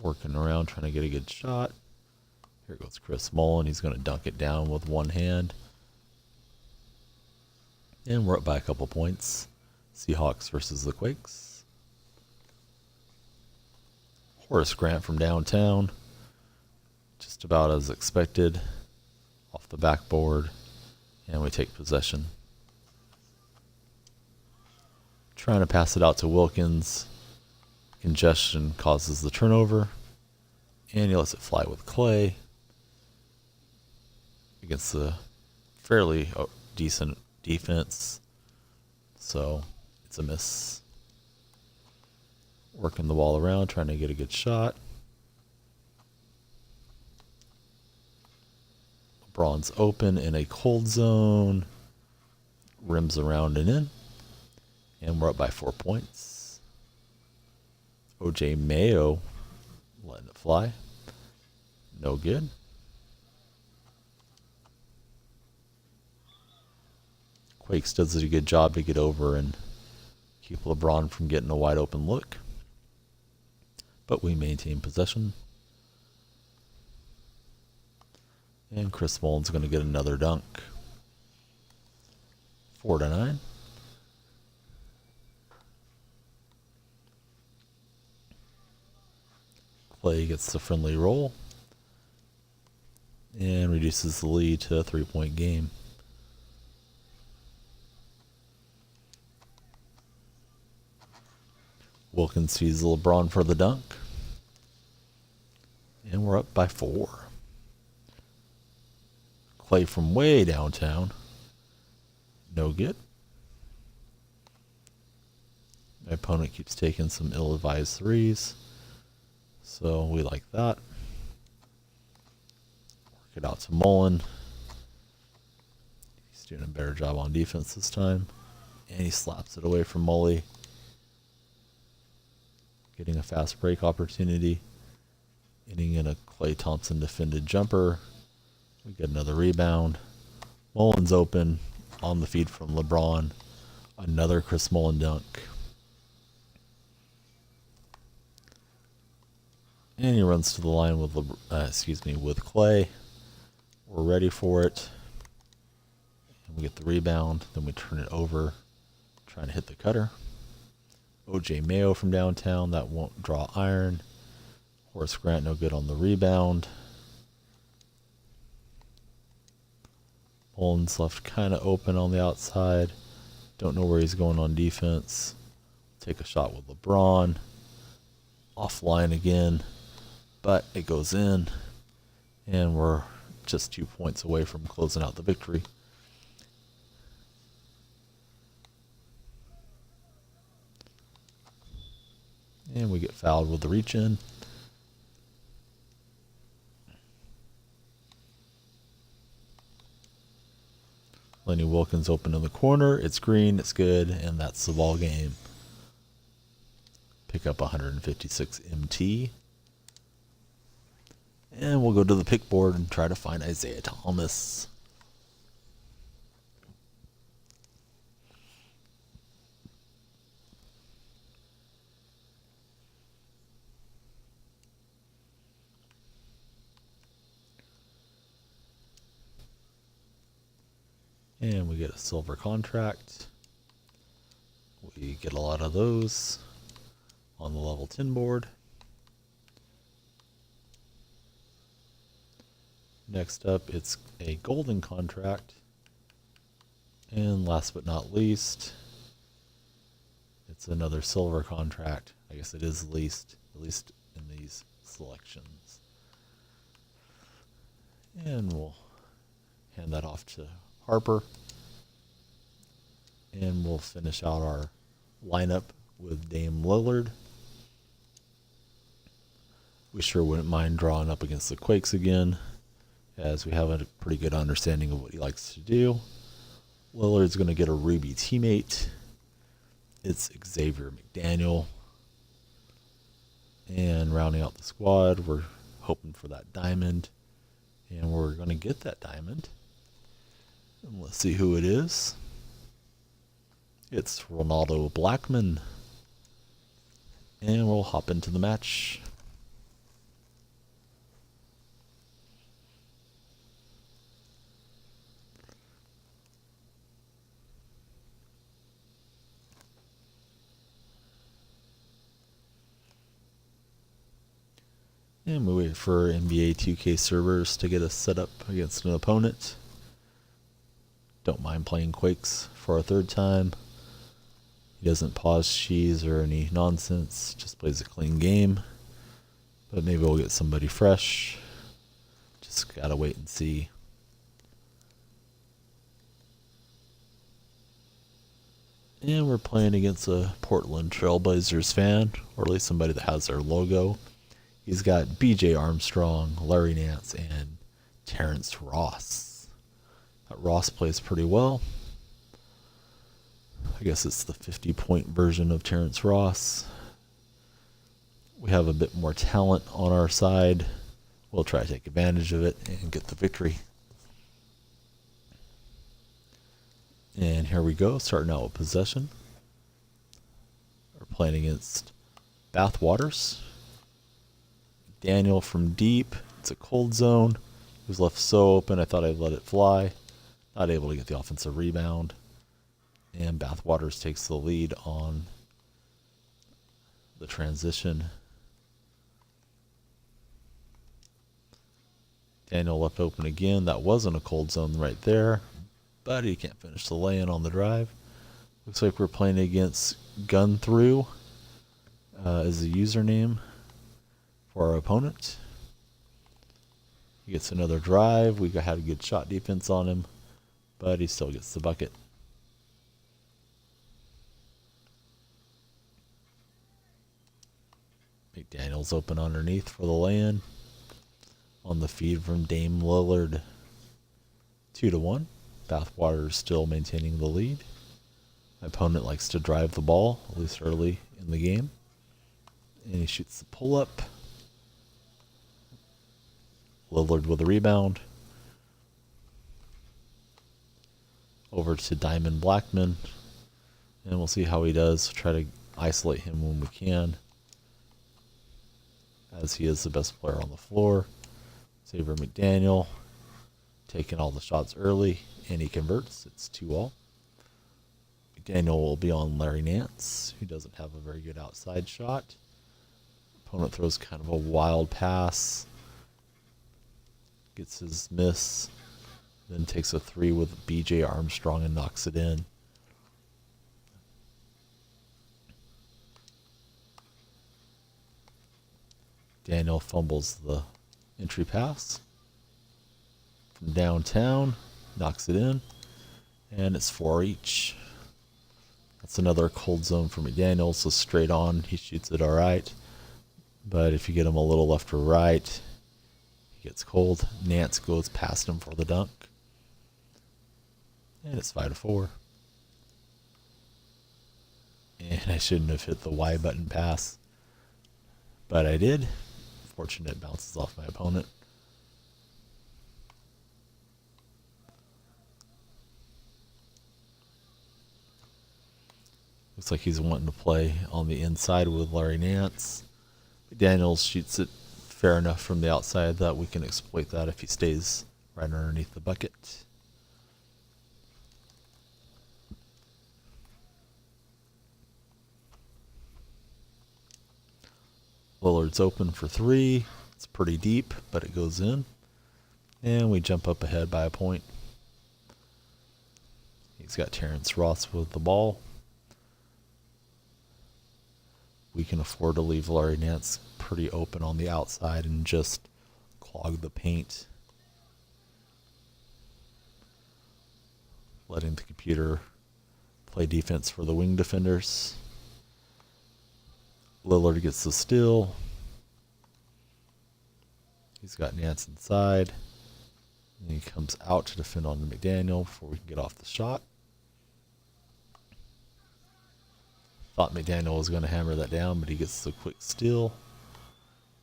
Working around, trying to get a good shot. Here goes Chris Mullin. He's going to dunk it down with one hand. And we're up by a couple points. Seahawks versus the Quakes. Horace Grant from downtown. Just about as expected. Off the backboard. And we take possession. Trying to pass it out to Wilkins. Congestion causes the turnover. And he lets it fly with Klay. Against the fairly decent defense. So it's a miss. Working the ball around, trying to get a good shot. LeBron's open in a cold zone. Rims around and in. And we're up by 4 points. OJ Mayo letting it fly. No good. Quakes does a good job to get over and keep LeBron from getting a wide open look. But we maintain possession. And Chris Mullin's going to get another dunk. 4-9. Klay gets the Finley roll. And reduces the lead to a 3-point game. Wilkins sees LeBron for the dunk. And we're up by 4. Klay from way downtown. No good. My opponent keeps taking some ill-advised threes. So we like that. Work it out to Mullin. He's doing a better job on defense this time. And he slaps it away from Mully. Getting a fast break opportunity. Ending in a Klay Thompson defended jumper. We get another rebound. Mullin's open on the feed from LeBron. Another Chris Mullin dunk. And he runs to the line with with Klay. We're ready for it. And we get the rebound. Then we turn it over. Trying to hit the cutter. OJ Mayo from downtown. That won't draw iron. Horace Grant no good on the rebound. Mullin's left kind of open on the outside. Don't know where he's going on defense. Take a shot with LeBron. Offline again. But it goes in. And we're just 2 points away from closing out the victory. And we get fouled with the reach in. Lenny Wilkins open in the corner. It's green, it's good, and that's the ball game. Pick up 156 MT. And we'll go to the pick board and try to find Isaiah Thomas. And we get a silver contract. We get a lot of those on the level 10 board. Next up, it's a golden contract. And last but not least, it's another silver contract. I guess it is least, at least in these selections. And we'll hand that off to Harper. And we'll finish out our lineup with Dame Lillard. We sure wouldn't mind drawing up against the Quakes again, as we have a pretty good understanding of what he likes to do. Lillard's going to get a Ruby teammate. It's Xavier McDaniel. And rounding out the squad, we're hoping for that diamond. And we're going to get that diamond. And let's see who it is. It's Ronaldo Blackman. And we'll hop into the match. And we wait for NBA 2K servers to get us set up against an opponent. Don't mind playing Quakes for a third time. He doesn't pause cheese or any nonsense, just plays a clean game. But maybe we'll get somebody fresh. Just gotta wait and see. And we're playing against a Portland Trailblazers fan, or at least somebody that has their logo. He's got BJ Armstrong, Larry Nance, and Terrence Ross. That Ross plays pretty well. I guess it's the 50-point version of Terrence Ross. We have a bit more talent on our side. We'll try to take advantage of it and get the victory. And here we go, starting out with possession. We're playing against Bathwaters. Daniel from deep. It's a cold zone. It was left so open, I thought I'd let it fly. Not able to get the offensive rebound. And Bathwaters takes the lead on the transition. Daniel left open again. That wasn't a cold zone right there, but he can't finish the lay-in on the drive. Looks like we're playing against Gun Through as the username for our opponent. He gets another drive. We had a good shot defense on him, but he still gets the bucket. McDaniel's open underneath for the lay-in. On the feed from Dame Lillard. 2-1. Bathwater is still maintaining the lead. My opponent likes to drive the ball, at least early in the game. And he shoots the pull-up. Lillard with a rebound. Over to Diamond Blackman. And we'll see how he does. Try to isolate him when we can, as he is the best player on the floor. Xavier McDaniel taking all the shots early, and he converts. It's 2-all. McDaniel will be on Larry Nance, who doesn't have a very good outside shot. Opponent throws kind of a wild pass. Gets his miss. Then takes a three with BJ Armstrong and knocks it in. Daniel fumbles the entry pass from downtown, knocks it in, and it's 4 each. That's another cold zone for McDaniel, so straight on, he shoots it all right. But if you get him a little left or right, he gets cold. Nance goes past him for the dunk. And it's 5-4. And I shouldn't have hit the Y button pass, but I did. Fortunate, bounces off my opponent. Looks like he's wanting to play on the inside with Larry Nance. Daniels shoots it fair enough from the outside that we can exploit that if he stays right underneath the bucket. Lillard's open for three. It's pretty deep, but it goes in. And we jump up ahead by a point. He's got Terrence Ross with the ball. We can afford to leave Larry Nance pretty open on the outside and just clog the paint. Letting the computer play defense for the wing defenders. Lillard gets the steal. He's got Nance inside. And he comes out to defend on McDaniel before we can get off the shot. Thought McDaniel was going to hammer that down, but he gets the quick steal.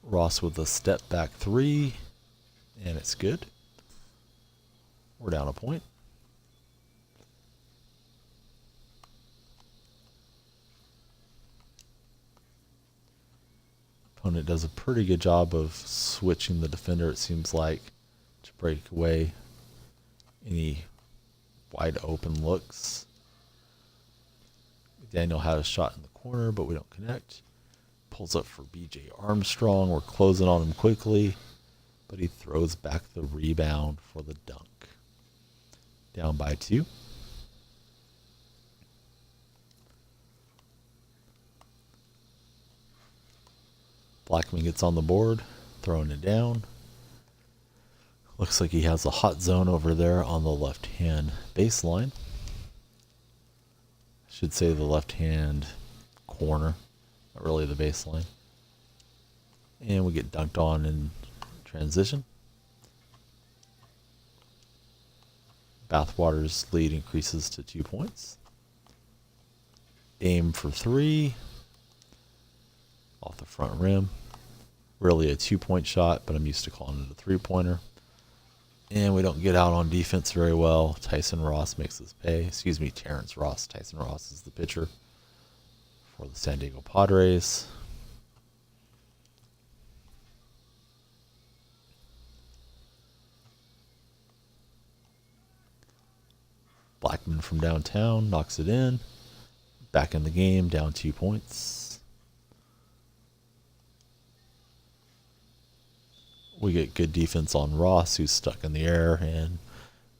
Ross with a step back three. And it's good. We're down a point. Opponent does a pretty good job of switching the defender, it seems like, to break away any wide open looks. Daniel had a shot in the corner, but we don't connect. Pulls up for BJ Armstrong. We're closing on him quickly, but he throws back the rebound for the dunk. Down by 2. Blackman gets on the board, throwing it down. Looks like he has a hot zone over there on the left-hand baseline. Should say the left-hand corner, not really the baseline. And we get dunked on in transition. Bathwater's lead increases to 2 points. Aim for 3. Off the front rim. Really a 2-point shot, but I'm used to calling it a 3-pointer. And we don't get out on defense very well. Tyson Ross makes us pay. Excuse me, Terrence Ross. Tyson Ross is the pitcher for the San Diego Padres. Blackman from downtown knocks it in. Back in the game, down 2 points. We get good defense on Ross, who's stuck in the air, and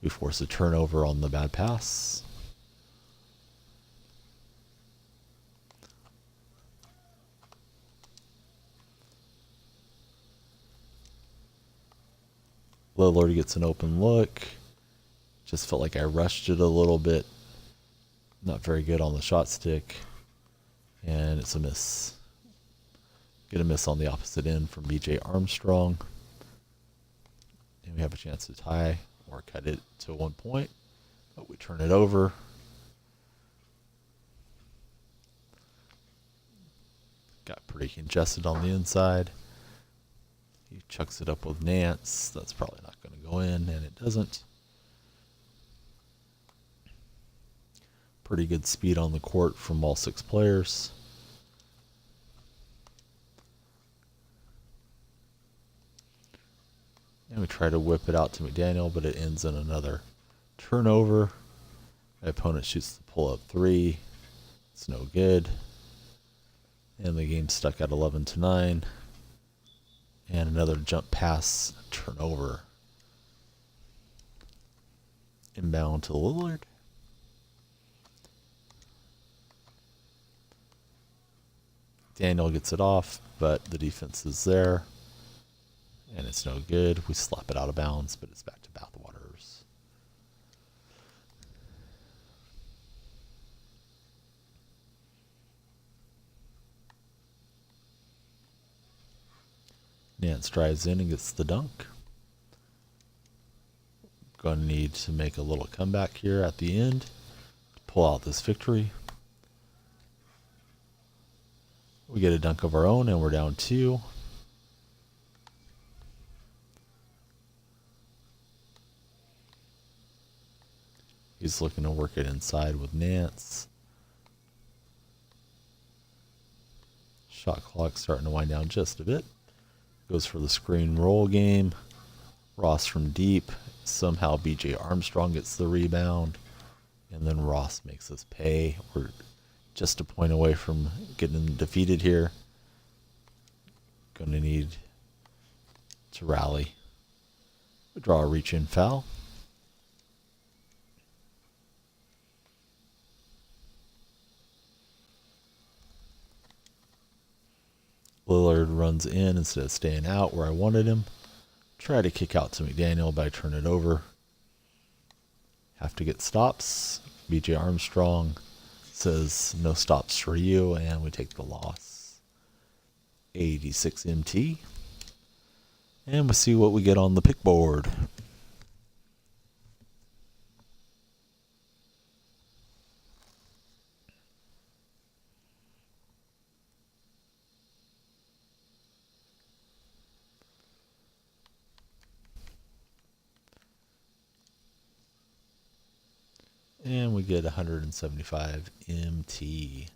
we force a turnover on the bad pass. Lillard gets an open look. Just felt like I rushed it a little bit. Not very good on the shot stick. And it's a miss. Get a miss on the opposite end from BJ Armstrong. And we have a chance to tie or cut it to 1 point. But we turn it over. Got pretty congested on the inside. He chucks it up with Nance. That's probably not going to go in, and it doesn't. Pretty good speed on the court from all 6 players. And we try to whip it out to McDaniel, but it ends in another turnover. My opponent shoots the pull-up 3. It's no good. And the game's stuck at 11-9. And another jump pass turnover. Inbound to Lillard. Daniel gets it off, but the defense is there. And it's no good. We slap it out of bounds, but it's back to Bathwaters. Nance drives in and gets the dunk. Going to need to make a little comeback here at the end to pull out this victory. We get a dunk of our own, and we're down 2. He's looking to work it inside with Nance. Shot clock starting to wind down just a bit. Goes for the screen roll game. Ross from deep. Somehow BJ Armstrong gets the rebound. And then Ross makes us pay. We're just a point away from getting defeated here. Going to need to rally. We draw a reach-in foul. Lillard runs in instead of staying out where I wanted him. Try to kick out to McDaniel, but I turn it over. Have to get stops. BJ Armstrong says no stops for you, and we take the loss. 86 MT. And we'll see what we get on the pick board. And we get 175 MT.